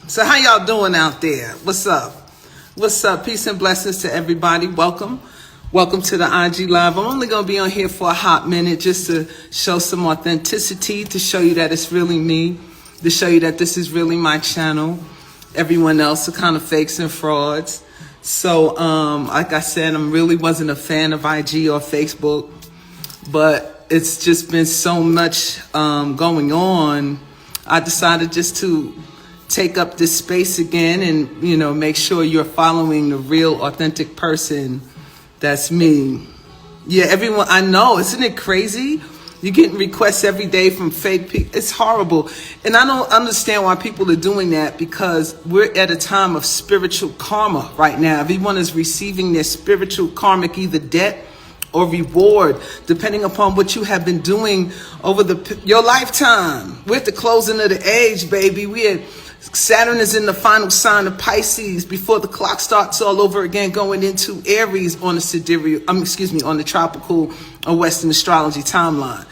So how y'all doing out there? What's up? What's up? Peace and blessings to everybody. Welcome. Welcome to the IG Live. I'm only going to be on here for a hot minute just to show some authenticity, to show you that it's really me, to show you that this is really my channel. Everyone else are kind of fakes and frauds. So, like I said, I really wasn't a fan of IG or Facebook, but it's just been so much going on. I decided just to take up this space again and, you know, make sure you're following the real, authentic person. That's me. Yeah, everyone, I know, isn't it crazy? You're getting requests every day from fake people. It's horrible. And I don't understand why people are doing that, because we're at a time of spiritual karma right now. Everyone is receiving their spiritual karmic either debt or reward, depending upon what you have been doing over your lifetime. We're at the closing of the age, baby. Saturn is in the final sign of Pisces before the clock starts all over again, going into Aries on the sidereal, on the tropical or Western astrology timeline.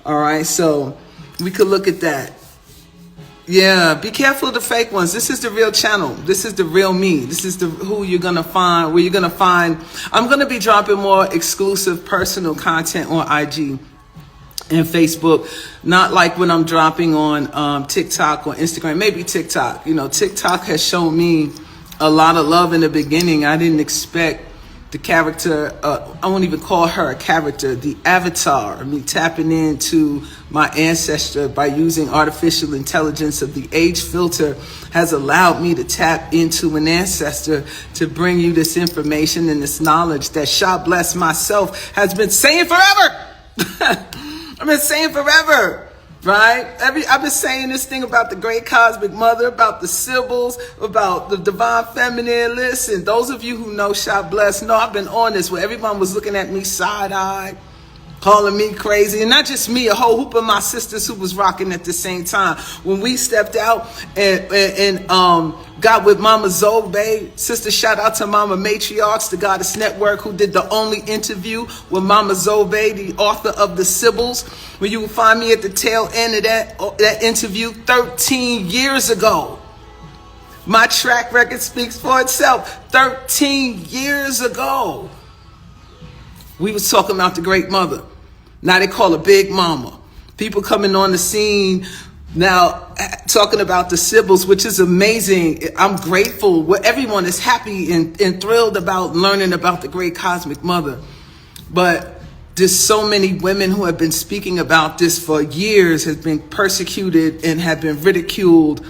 All right, so we could look at that. Yeah, be careful of the fake ones. This is the real channel. This is the real me. This is who you're gonna find. Where you're gonna find. I'm gonna be dropping more exclusive personal content on IG and Facebook, not like when I'm dropping on TikTok or Instagram. Maybe TikTok. You know, TikTok has shown me a lot of love in the beginning. I didn't expect the character, I won't even call her a character, the avatar, me tapping into my ancestor by using artificial intelligence of the age filter has allowed me to tap into an ancestor to bring you this information and this knowledge that Shah Bless myself has been saying forever. I've been saying forever. Right? I've been saying this thing about the great cosmic mother, about the Sibyls, about the divine feminine. Listen, those of you who know Shah Bless know I've been on this where everyone was looking at me side-eyed, calling me crazy. And not just me, a whole hoop of my sisters who was rocking at the same time. When we stepped out and got with Mama Zobe, sister, shout out to Mama Matriarchs, the Goddess Network, who did the only interview with Mama Zobe, the author of the Sibyls, where you will find me at the tail end of that interview 13 years ago. My track record speaks for itself. 13 years ago, we was talking about the Great Mother. Now they call her Big Mama. People coming on the scene now talking about the Sibyls, which is amazing. I'm grateful. Where everyone is happy and thrilled about learning about the great cosmic mother. But there's so many women who have been speaking about this for years, have been persecuted and have been ridiculed.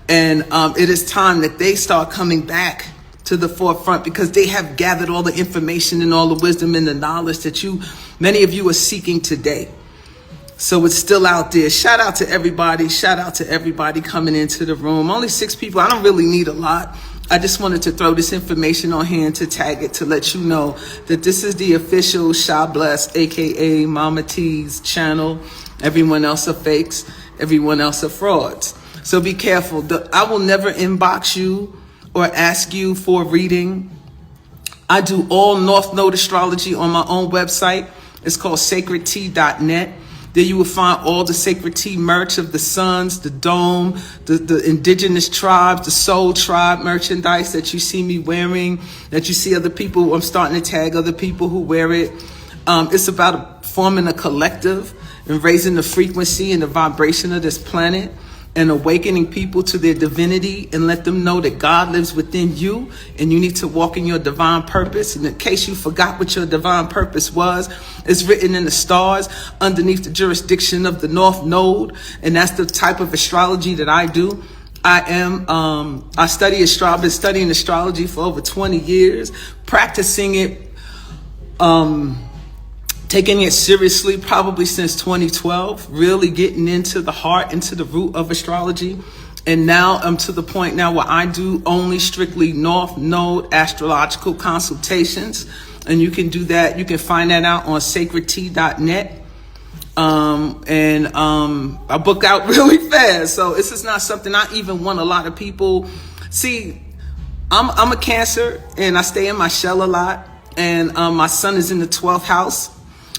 And it is time that they start coming back to the forefront, because they have gathered all the information and all the wisdom and the knowledge that many of you are seeking today. So it's still out there. Shout out to everybody. Shout out to everybody coming into the room. Only 6 people. I don't really need a lot. I just wanted to throw this information on here and to tag it to let you know that this is the official Shah Bless, aka MahMah Tea's channel. Everyone else are fakes. Everyone else are frauds. So be careful. I will never inbox you or ask you for a reading. I do all North Node astrology on my own website. It's called sacredtea.net. There you will find all the Sacred Tea merch of the Suns, the Dome, the indigenous tribes, the Soul Tribe merchandise that you see me wearing, that you see other people. I'm starting to tag other people who wear it. It's about forming a collective and raising the frequency and the vibration of this planet, and awakening people to their divinity, and let them know that God lives within you and you need to walk in your divine purpose. And in case you forgot what your divine purpose was, it's written in the stars underneath the jurisdiction of the North Node. And that's the type of astrology that I do. I study astrology, been studying astrology for over 20 years, practicing it, taking it seriously probably since 2012, really getting into the heart, into the root of astrology. And now I'm to the point now where I do only strictly North Node astrological consultations. And you can do that. You can find that out on sacredtea.net. I book out really fast. So this is not something I even want a lot of people. See, I'm a Cancer and I stay in my shell a lot. And my son is in the 12th house.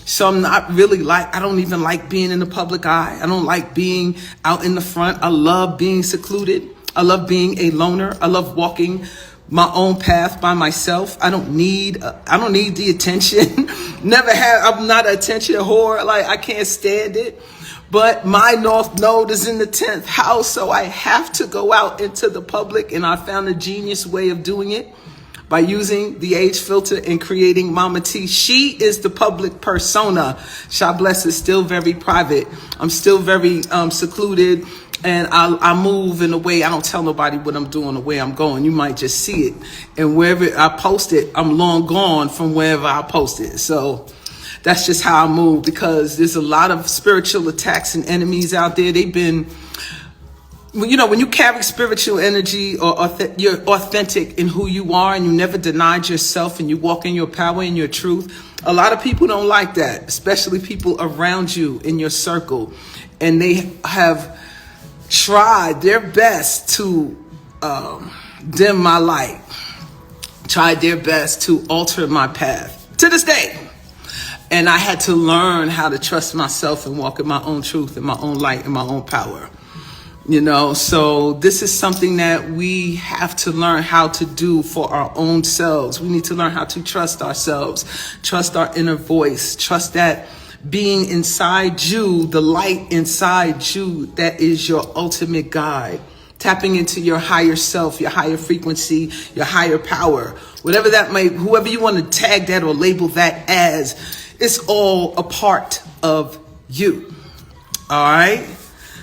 So I'm not really I don't even like being in the public eye. I don't like being out in the front. I love being secluded. I love being a loner. I love walking my own path by myself. I don't need the attention. Never have. I'm not an attention whore. Like, I can't stand it. But my North Node is in the 10th house, so I have to go out into the public, and I found a genius way of doing it by using the age filter and creating MahMah Tea. She is the public persona. God bless is still very private. I'm still very secluded, and I move in a way I don't tell nobody what I'm doing, the way I'm going. You might just see it, and wherever I post it, I'm long gone from wherever I post it. So that's just how I move, because there's a lot of spiritual attacks and enemies out there. They've been, you know, when you carry spiritual energy, or you're authentic in who you are, and you never denied yourself, and you walk in your power and your truth, a lot of people don't like that, especially people around you in your circle. And they have tried their best to dim my light, tried their best to alter my path to this day. And I had to learn how to trust myself and walk in my own truth and my own light and my own power. You know, so this is something that we have to learn how to do for our own selves. We need to learn how to trust ourselves, trust our inner voice, trust that being inside you, the light inside you, that is your ultimate guide. Tapping into your higher self, your higher frequency, your higher power, whatever that may, whoever you want to tag that or label that as, it's all a part of you. All right.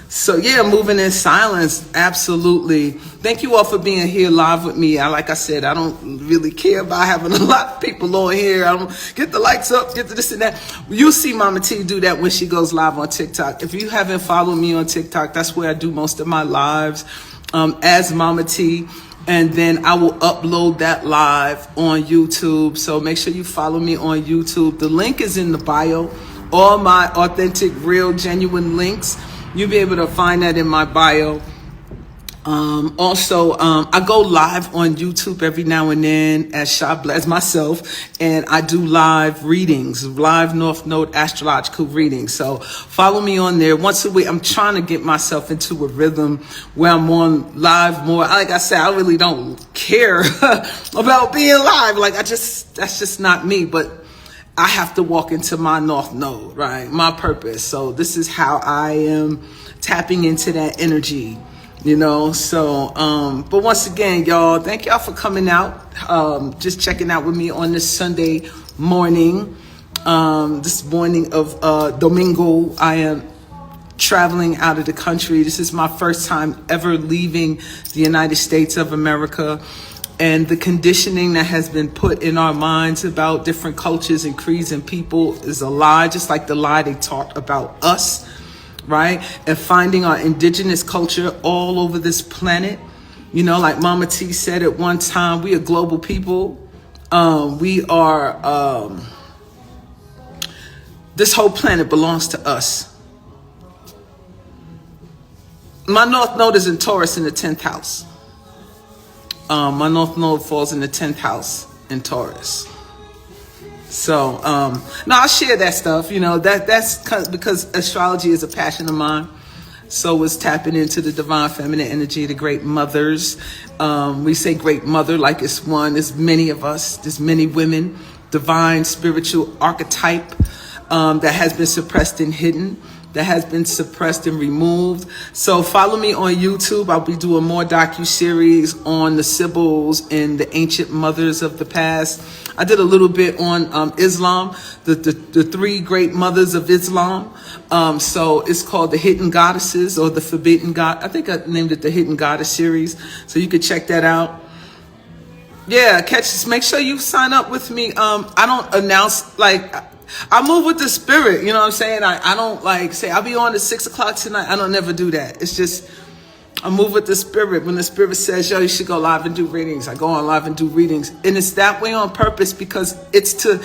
So yeah, moving in silence. Absolutely. Thank you all for being here live with me. Like I said, I don't really care about having a lot of people on here. I don't get the likes up, get the this and that. You'll see MahMah Tea do that when she goes live on TikTok. If you haven't followed me on TikTok, that's where I do most of my lives, as MahMah Tea. And then I will upload that live on YouTube. So make sure you follow me on YouTube. The link is in the bio. All my authentic, real, genuine links, you'll be able to find that in my bio. Also, I go live on YouTube every now and then as Shabla, myself, and I do live readings, live North Node astrological readings. So follow me on there once a week. I'm trying to get myself into a rhythm where I'm on live more. Like I said, I really don't care about being live. Like that's just not me, but I have to walk into my North Node, right? My purpose. So this is how I am tapping into that energy. You know, so, but once again, y'all, thank y'all for coming out, just checking out with me on this Sunday morning, this morning of, Domingo. I am traveling out of the country. This is my first time ever leaving the United States of America, and the conditioning that has been put in our minds about different cultures and creeds and people is a lie, just like the lie they taught about us. Right? And finding our indigenous culture all over this planet. You know, like MahMah Tea said at one time, we are global people. We are, this whole planet belongs to us. My North Node is in Taurus in the 10th house. My North Node falls in the 10th house in Taurus. So, no, I'll share that stuff, you know, that's because astrology is a passion of mine. So is tapping into the divine feminine energy, the great mothers. We say great mother like it's one. There's many of us. There's many women. Divine spiritual archetype that has been suppressed and hidden, that has been suppressed and removed. So follow me on YouTube. I'll be doing more docu-series on the Sibyls and the ancient mothers of the past. I did a little bit on Islam, the three great mothers of Islam. So it's called the Hidden Goddesses or the Forbidden God. I think I named it the Hidden Goddess series. So you can check that out. Yeah, make sure you sign up with me. I don't announce, like, I move with the spirit. You know what I'm saying? I don't like say I'll be on at 6 o'clock tonight. I don't never do that. It's just I move with the spirit. When the spirit says, yo, you should go live and do readings, I go on live and do readings. And it's that way on purpose because it's to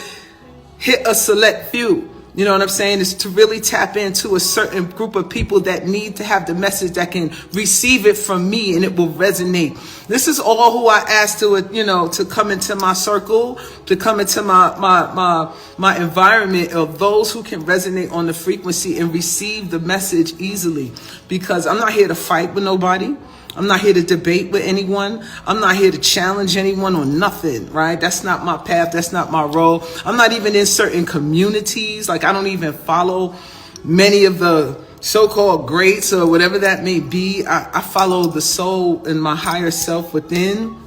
hit a select few. You know what I'm saying? It's to really tap into a certain group of people that need to have the message, that can receive it from me and it will resonate. This is all who I ask to, you know, to come into my circle, to come into my environment of those who can resonate on the frequency and receive the message easily. Because I'm not here to fight with nobody. I'm not here to debate with anyone. I'm not here to challenge anyone on nothing, right? That's not my path. That's not my role. I'm not even in certain communities. Like, I don't even follow many of the so-called greats or whatever that may be. I follow the soul and my higher self within.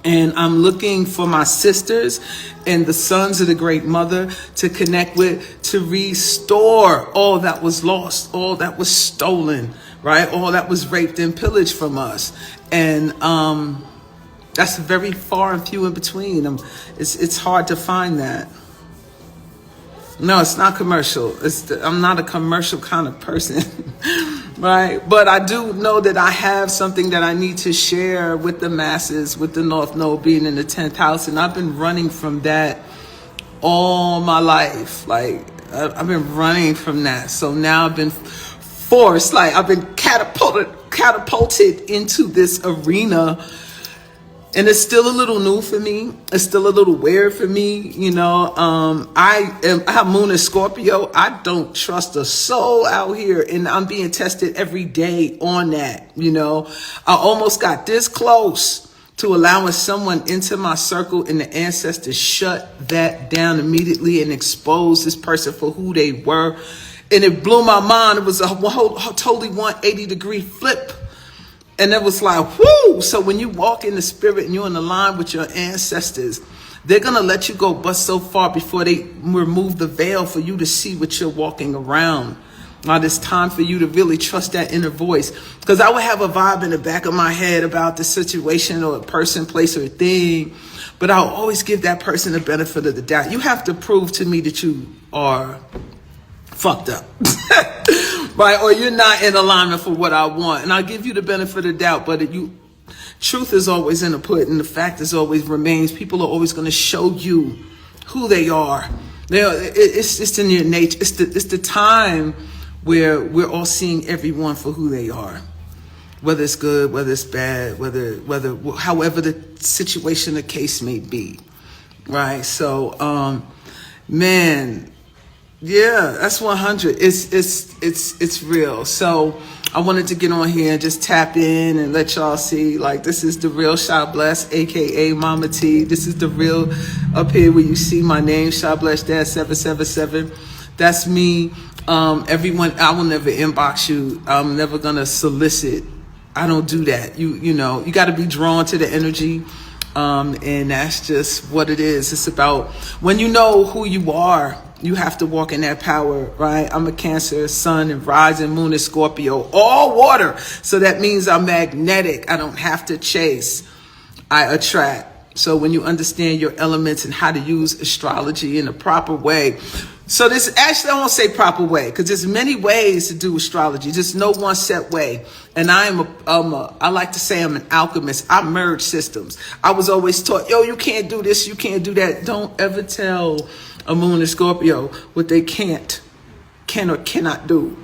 And I'm looking for my sisters and the sons of the Great Mother to connect with, to restore all that was lost, all that was stolen, right? All that was raped and pillaged from us. And that's very far and few in between. It's hard to find that. No, it's not commercial. I'm not a commercial kind of person, right? But I do know that I have something that I need to share with the masses, with the North Node being in the 10th house. And I've been running from that all my life. Like, I've been running from that. So now I've been forced, like I've been catapulted into this arena. And it's still a little new for me. It's still a little weird for me. You know, I have Moon in Scorpio. I don't trust a soul out here. And I'm being tested every day on that. You know, I almost got this close to allowing someone into my circle, and the ancestors shut that down immediately and exposed this person for who they were. And it blew my mind. It was a totally 180-degree flip. And it was like, whoo! So when you walk in the spirit and you're in the line with your ancestors, they're going to let you go but so far before they remove the veil for you to see what you're walking around. Now, it's time for you to really trust that inner voice. Because I would have a vibe in the back of my head about the situation or a person, place, or a thing. But I'll always give that person the benefit of the doubt. You have to prove to me that you are fucked up. Right? Or you're not in alignment for what I want. And I'll give you the benefit of the doubt, but truth is always in the pudding. The fact is always remains. People are always going to show you who they are. It's in your nature. It's the time where we're all seeing everyone for who they are. Whether it's good, whether it's bad, however the situation, the case may be. Right? So, man, yeah, that's 100. It's real. So I wanted to get on here and just tap in and let y'all see, like, this is the real Sha Bless, aka MahMah Tea. This is the real up here where you see my name, Sha Bless Dad 777. That's me. Everyone, I will never inbox you. I'm never gonna solicit. I don't do that. You know, you got to be drawn to the energy. And that's just what it is. It's about when you know who you are, you have to walk in that power, right? I'm a Cancer, Sun, and rising Moon is Scorpio, all water. So that means I'm magnetic. I don't have to chase. I attract. So when you understand your elements and how to use astrology in a proper way. So this actually, I won't say proper way, because there's many ways to do astrology. Just no one set way. And I like to say I'm an alchemist. I merge systems. I was always taught, yo, you can't do this, you can't do that. Don't ever tell a Moon in Scorpio what they can or cannot do.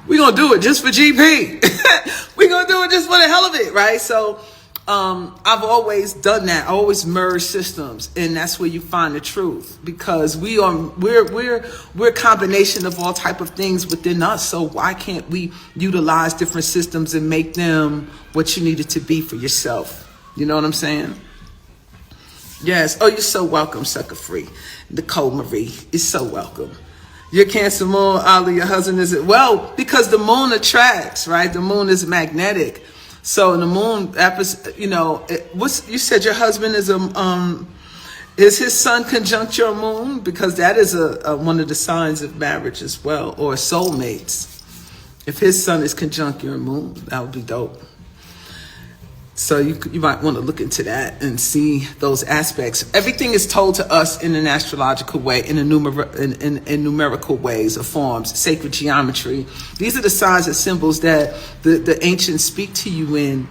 We're going to do it just for GP. We're going to do it just for the hell of it, right? So I've always done that. I always merge systems, and that's where you find the truth, because we're a combination of all type of things within us. So why can't we utilize different systems and make them what you need it to be for yourself? You know what I'm saying? Yes. Oh, you're so welcome, Sucker Free. Nicole Marie is so welcome. Your Cancer Moon, Ali, your husband is it? Well, because the moon attracts, right? The moon is magnetic. So the moon, you know, you said your husband is is his sun conjunct your moon? Because that is one of the signs of marriage as well, or soulmates. If his sun is conjunct your moon, that would be dope. So you might want to look into that and see those aspects. Everything is told to us in an astrological way, in numerical ways or forms, sacred geometry. These are the signs and symbols that the ancients speak to you in.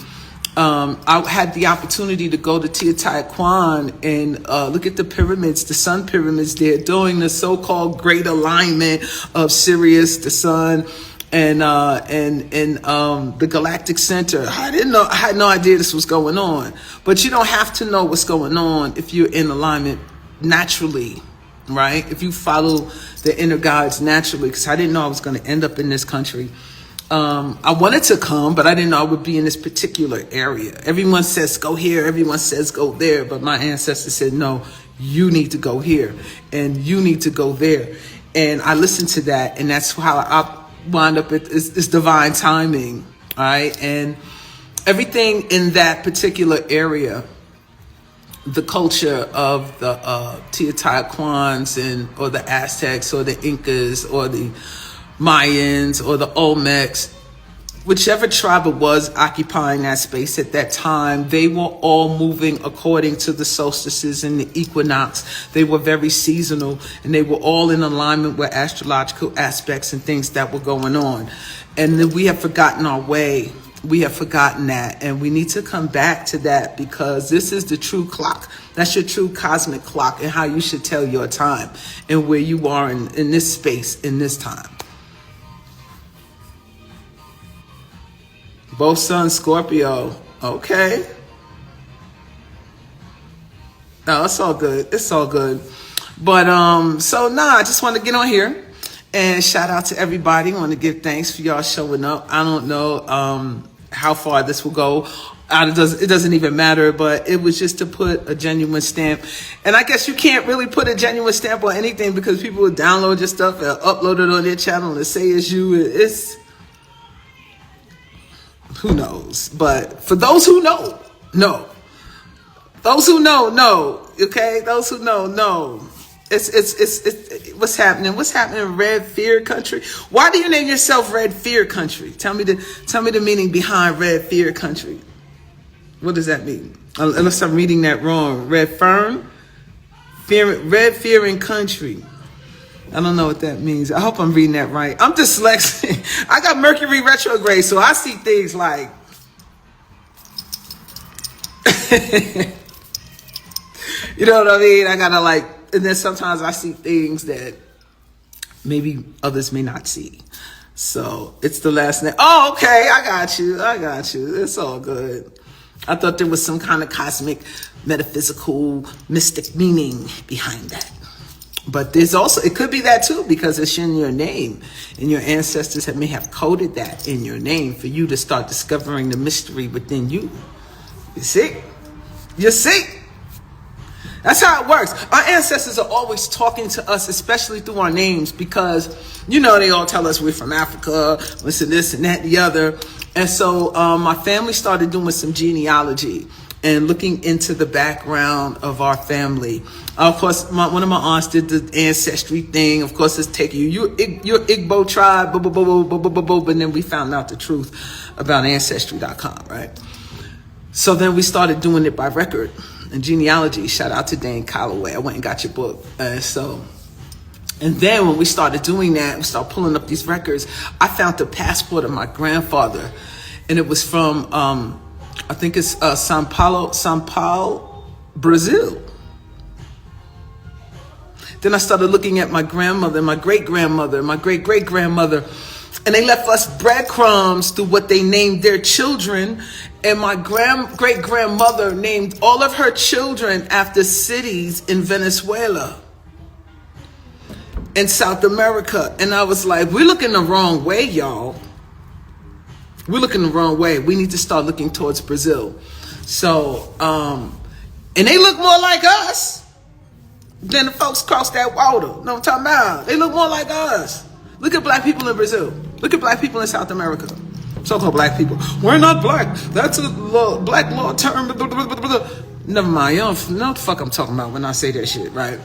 I had the opportunity to go to Teotihuacan and look at the pyramids, the sun pyramids there, during the so-called great alignment of Sirius, the sun, and the galactic center. I had no idea this was going on. But you don't have to know what's going on if you're in alignment naturally, right? If you follow the inner guides naturally, because I didn't know I was going to end up in this country. I wanted to come, but I didn't know I would be in this particular area. Everyone says go here, everyone says go there, but my ancestor said, no, you need to go here and you need to go there. And I listened to that, and that's how I wound up at it's divine timing, all right? And everything in that particular area, the culture of the Teotihuacans or the Aztecs or the Incas or the Mayans or the Olmecs, whichever tribe it was occupying that space at that time, they were all moving according to the solstices and the equinox. They were very seasonal, and they were all in alignment with astrological aspects and things that were going on. And then we have forgotten our way. We have forgotten that, and we need to come back to that, because this is the true clock. That's your true cosmic clock, and how you should tell your time and where you are in this space, in this time. Both Sun Scorpio. Okay. No, it's all good. It's all good. But I just want to get on here and shout out to everybody. I want to give thanks for y'all showing up. I don't know how far this will go. It doesn't even matter, but it was just to put a genuine stamp. And I guess you can't really put a genuine stamp on anything, because people will download your stuff and upload it on their channel and say it's you. It's who knows? But for those who know, no. Those who know, okay? Those who know. It's what's happening? What's happening in Red Fear Country? Why do you name yourself Red Fear Country? Tell me the meaning behind Red Fear Country. What does that mean? Unless I'm reading that wrong. Red Fearing Country. I don't know what that means. I hope I'm reading that right. I'm dyslexic. I got Mercury retrograde, so I see things like you know what I mean? I gotta and then sometimes I see things that maybe others may not see. So it's the last name. Oh, okay. I got you. It's all good. I thought there was some kind of cosmic, metaphysical, mystic meaning behind that. But there's also, it could be that too, because it's in your name, and your ancestors may have coded that in your name for you to start discovering the mystery within you. You see? That's how it works. Our ancestors are always talking to us, especially through our names, because, they all tell us we're from Africa, this and that and the other. And so my family started doing some genealogy and looking into the background of our family. Of course, one of my aunts did the ancestry thing. Of course, it's taking you're Igbo tribe, but then we found out the truth about ancestry.com, right? So then we started doing it by record and genealogy. Shout out to Dane Calloway. I went and got your book. And then when we started doing that, we started pulling up these records. I found the passport of my grandfather, and it was from I think it's São Paulo, Brazil. Then I started looking at my grandmother, my great-grandmother, my great-great-grandmother, and they left us breadcrumbs through what they named their children. And my great-grandmother named all of her children after cities in Venezuela, in South America. And I was like, we're looking the wrong way, y'all. We're looking the wrong way. We need to start looking towards Brazil. So, and they look more like us than the folks across that water. Know what I'm talking about? They look more like us. Look at black people in Brazil. Look at black people in South America. So-called black people. We're not black. That's a black law term. Never mind. You don't know what the fuck I'm talking about when I say that shit, right?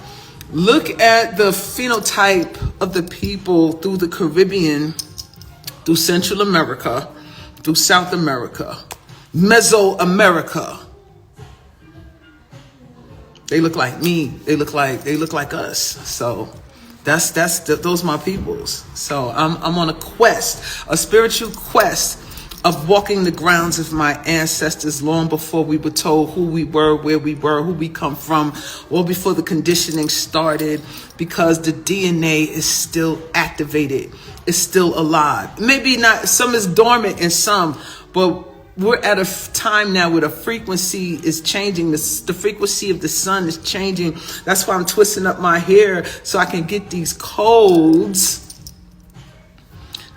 Look at the phenotype of the people through the Caribbean, through Central America, through South America, Mesoamerica. They look like me. They look like us. So those my peoples. So I'm on a quest, a spiritual quest of walking the grounds of my ancestors long before we were told who we were, where we were, who we come from, or before the conditioning started, because the DNA is still activated. It's still alive. Maybe not, some is dormant in some, but we're at a time now where the frequency is changing. The frequency of the sun is changing. That's why I'm twisting up my hair, so I can get these codes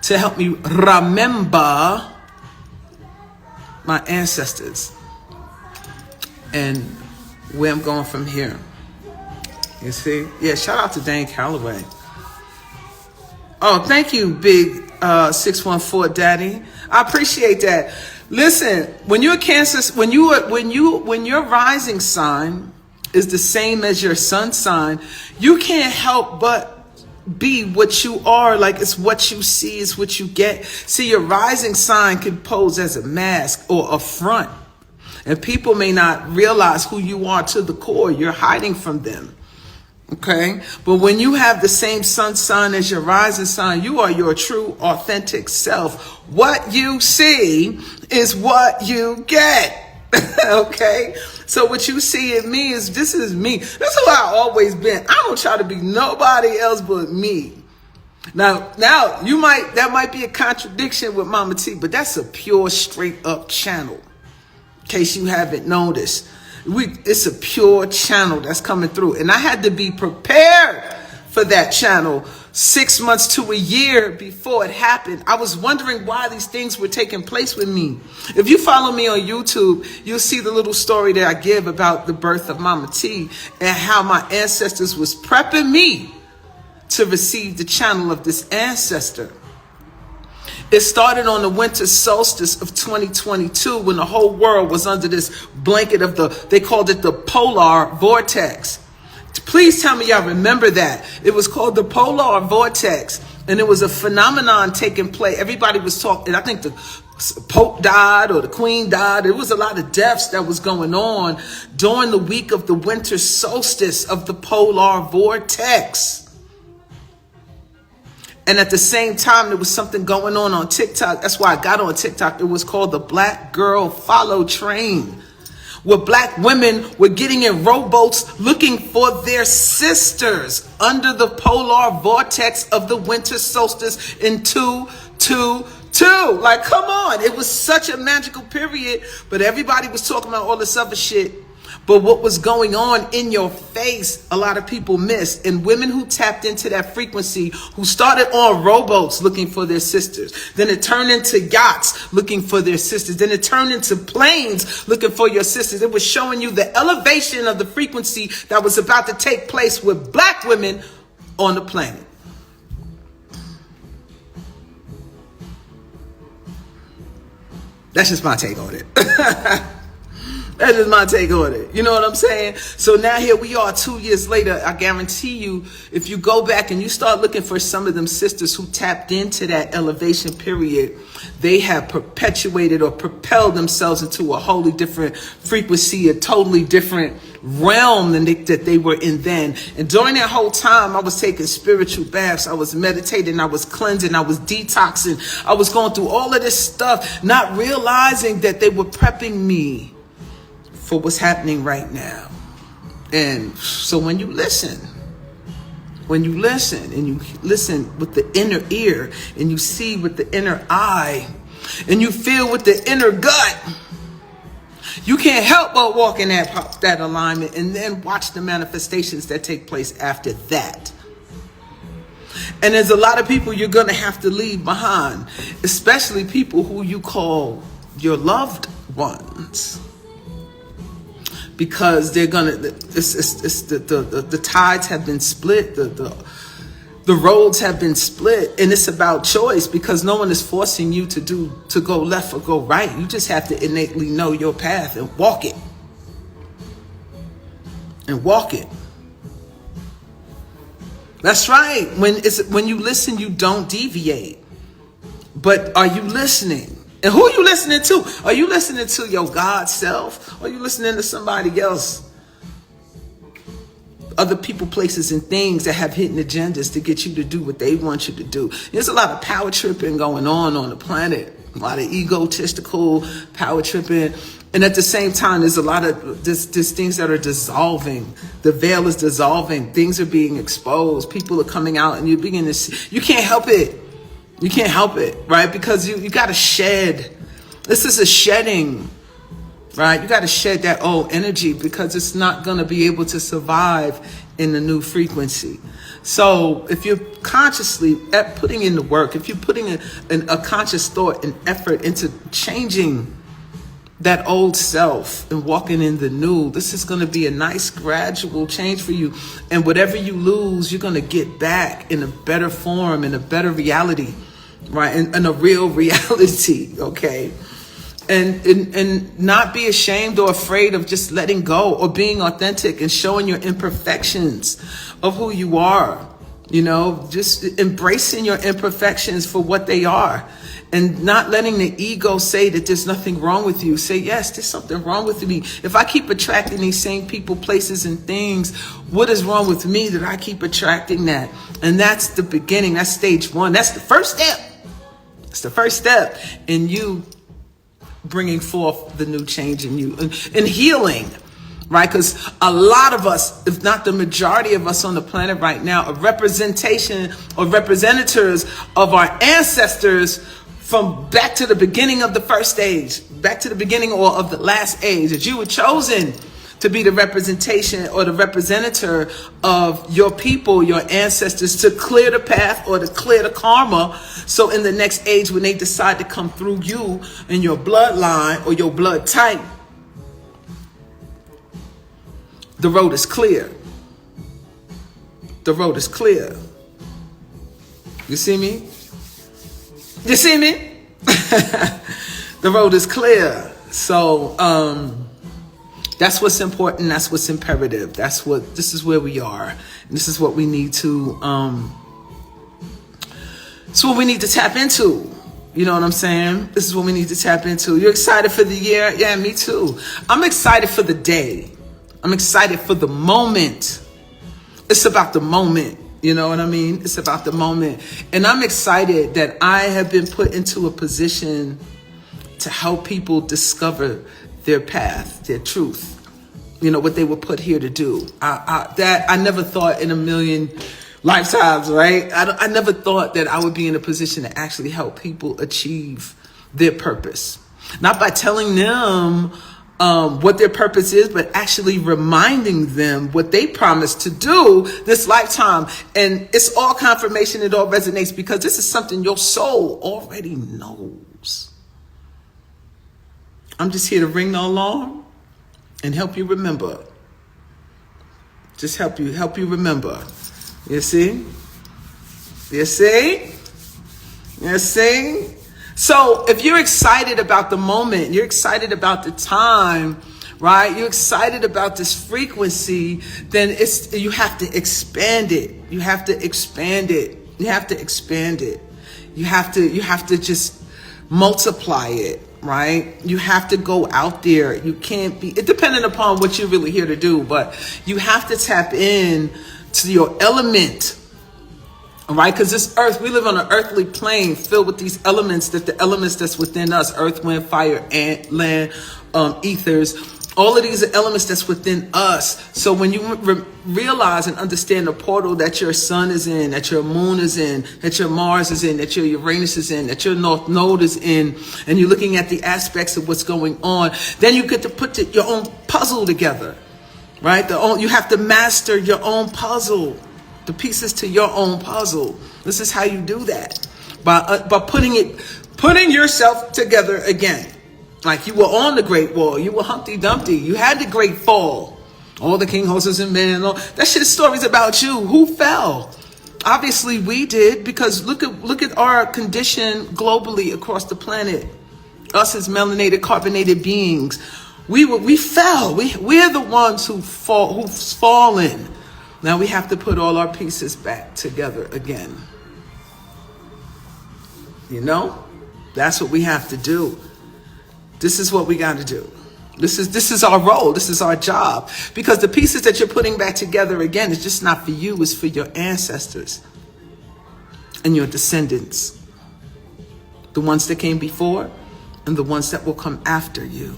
to help me remember my ancestors and where I'm going from here. You see? Yeah, shout out to Dane Calloway. Oh, thank you, big 614 daddy. I appreciate that. Listen, when you're a Cancer, when your rising sign is the same as your sun sign, you can't help but be what you are. Like, it's what you see is what you get. See, your rising sign can pose as a mask or a front, and people may not realize who you are to the core. You're hiding from them. Okay, but when you have the same sun sign as your rising sign, you are your true, authentic self. What you see is what you get. Okay, so what you see in me is, this is me. That's who I always been. I don't try to be nobody else but me. Now that might be a contradiction with MahMah Tea, but that's a pure, straight up channel. In case you haven't noticed. It's a pure channel that's coming through, and I had to be prepared for that channel 6 months to a year before it happened. I was wondering why these things were taking place with me. If you follow me on YouTube, you'll see the little story that I give about the birth of MahMah Tea and how my ancestors was prepping me to receive the channel of this ancestor. It started on the winter solstice of 2022 when the whole world was under this blanket of they called it the polar vortex. Please tell me y'all remember that. It was called the polar vortex, and it was a phenomenon taking place. Everybody was talking. I think the Pope died or the Queen died. There was a lot of deaths that was going on during the week of the winter solstice of the polar vortex. And at the same time, there was something going on TikTok. That's why I got on TikTok. It was called the Black Girl Follow Train, where black women were getting in rowboats looking for their sisters under the polar vortex of the winter solstice in 222. Like, come on. It was such a magical period, but everybody was talking about all this other shit. But what was going on in your face, a lot of people missed. And women who tapped into that frequency, who started on rowboats looking for their sisters, then it turned into yachts looking for their sisters, then it turned into planes looking for your sisters. It was showing you the elevation of the frequency that was about to take place with black women on the planet. That's just my take on it. That is my take on it. You know what I'm saying? So now here we are 2 years later. I guarantee you, if you go back and you start looking for some of them sisters who tapped into that elevation period, they have perpetuated or propelled themselves into a wholly different frequency, a totally different realm than that they were in then. And during that whole time, I was taking spiritual baths. I was meditating. I was cleansing. I was detoxing. I was going through all of this stuff, not realizing that they were prepping me for what's happening right now. And so when you listen and you listen with the inner ear, and you see with the inner eye, and you feel with the inner gut, you can't help but walk in that alignment and then watch the manifestations that take place after that. And there's a lot of people you're going to have to leave behind, especially people who you call your loved ones. Because they're gonna, the tides have been split, the roads have been split, and it's about choice, because no one is forcing you to go left or go right. You just have to innately know your path and walk it. That's right. When you listen, you don't deviate. But are you listening? And who are you listening to? Are you listening to your God self? Or are you listening to somebody else? Other people, places, and things that have hidden agendas to get you to do what they want you to do. There's a lot of power tripping going on the planet. A lot of egotistical power tripping. And at the same time, there's a lot of there's things that are dissolving. The veil is dissolving. Things are being exposed. People are coming out, and you're beginning to see. You can't help it. You can't help it, right? Because you got to shed. This is a shedding, right? You got to shed that old energy, because it's not going to be able to survive in the new frequency. So if you're consciously putting in the work, if you're putting a conscious thought and effort into changing that old self and walking in the new, this is going to be a nice gradual change for you. And whatever you lose, you're going to get back in a better form, in a better reality, right? In a real reality, okay? And not be ashamed or afraid of just letting go or being authentic and showing your imperfections of who you are, you know, just embracing your imperfections for what they are. And not letting the ego say that there's nothing wrong with you. Say, yes, there's something wrong with me. If I keep attracting these same people, places, and things, what is wrong with me that I keep attracting that? And that's the beginning. That's stage one. That's the first step. It's the first step in you bringing forth the new change in you and healing, right? Because a lot of us, if not the majority of us on the planet right now, are representation or representatives of our ancestors from back to the beginning of the first stage, back to the beginning or of the last age, that you were chosen to be the representation or the representative of your people, your ancestors, to clear the path or to clear the karma. So in the next age, when they decide to come through you and your bloodline or your blood type, the road is clear. The road is clear. You see me? You see me? The road is clear. So that's what's important. That's what's imperative. This is where we are. And this is what we need to it's what we need to tap into. You know what I'm saying? This is what we need to tap into. You're excited for the year? Yeah, me too. I'm excited for the day. I'm excited for the moment. It's about the moment. You know what I mean? It's about the moment. And I'm excited that I have been put into a position to help people discover their path, their truth. You know, what they were put here to do. I never thought in a million lifetimes, right? I never thought that I would be in a position to actually help people achieve their purpose. Not by telling them what their purpose is, but actually reminding them what they promised to do this lifetime. And it's all confirmation. It all resonates because this is something your soul already knows. I'm just here to ring the alarm and help you remember. Just help you remember. You see? You see? You see? So if you're excited about the moment, you're excited about the time, right? You're excited about this frequency, then you have to expand it. You have to expand it. You have to expand it. You have to just multiply it, right? You have to go out there. You can't be, it depending upon what you're really here to do, but you have to tap in to your element. All right, because this earth, we live on an earthly plane filled with these elements, that the elements that's within us, earth, wind, fire, and land, ethers, all of these are elements that's within us. So when you realize and understand the portal that your sun is in, that your moon is in, that your Mars is in, that your Uranus is in, that your North Node is in, and you're looking at the aspects of what's going on, then you get to put your own puzzle together, right? You have to master your own puzzle. The pieces to your own puzzle. This is how you do that, by putting yourself together again. Like you were on the Great Wall, you were Humpty Dumpty, you had the Great Fall, all the king, horses, and men. That shit is stories about you. Who fell? Obviously, we did, because look at our condition globally across the planet. Us as melanated, carbonated beings, we fell. We're the ones who've fallen. Now we have to put all our pieces back together again. You know, that's what we have to do. This is what we got to do. This is our role. This is our job. Because the pieces that you're putting back together again is just not for you. It's for your ancestors and your descendants. The ones that came before and the ones that will come after you.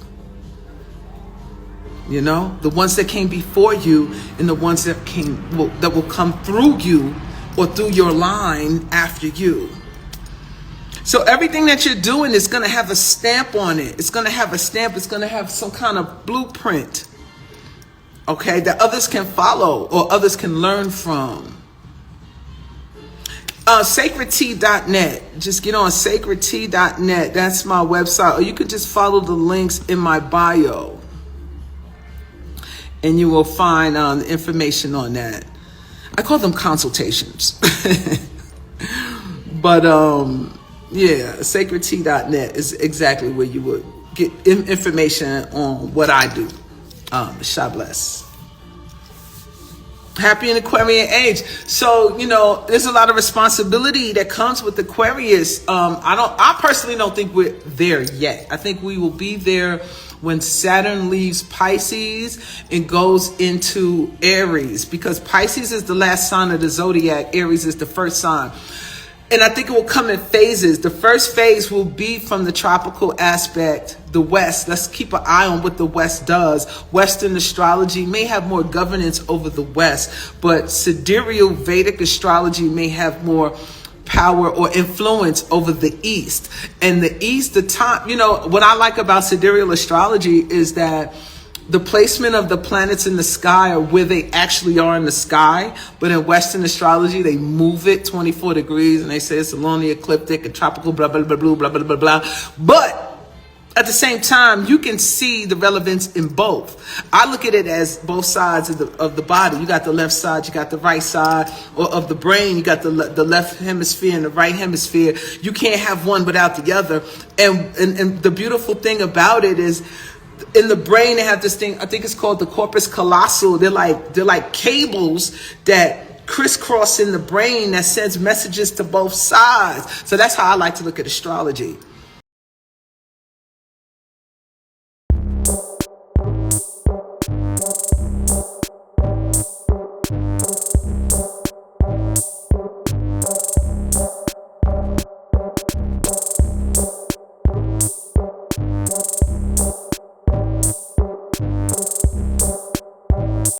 You know, the ones that came before you and the ones that will come through you or through your line after you. So everything that you're doing is going to have a stamp on it. It's going to have a stamp. It's going to have some kind of blueprint, okay, that others can follow or others can learn from. sacredtea.net. Just get on sacredtea.net. That's my website. Or you could just follow the links in my bio, and you will find the information on that. I call them consultations. But yeah, sacredtea.net is exactly where you would get information on what I do. God bless. Happy in Aquarian age. So, you know, there's a lot of responsibility that comes with Aquarius. I personally don't think we're there yet. I think we will be there when Saturn leaves Pisces and goes into Aries, because Pisces is the last sign of the zodiac. Aries is the first sign. And I think it will come in phases. The first phase will be from the tropical aspect, the West. Let's keep an eye on what the West does. Western astrology may have more governance over the West, but sidereal Vedic astrology may have more power or influence over the East. And the East, you know, what I like about sidereal astrology is that the placement of the planets in the sky are where they actually are in the sky. But in Western astrology, they move it 24 degrees and they say it's along the ecliptic and tropical, blah, blah, blah, blah, blah, blah, blah, blah. But at the same time, you can see the relevance in both. I look at it as both sides of the body. You got the left side, you got the right side, or of the brain, you got the left hemisphere and the right hemisphere. You can't have one without the other. And the beautiful thing about it is, in the brain, they have this thing, I think it's called the corpus callosum. They're like cables that crisscross in the brain that sends messages to both sides. So that's how I like to look at astrology.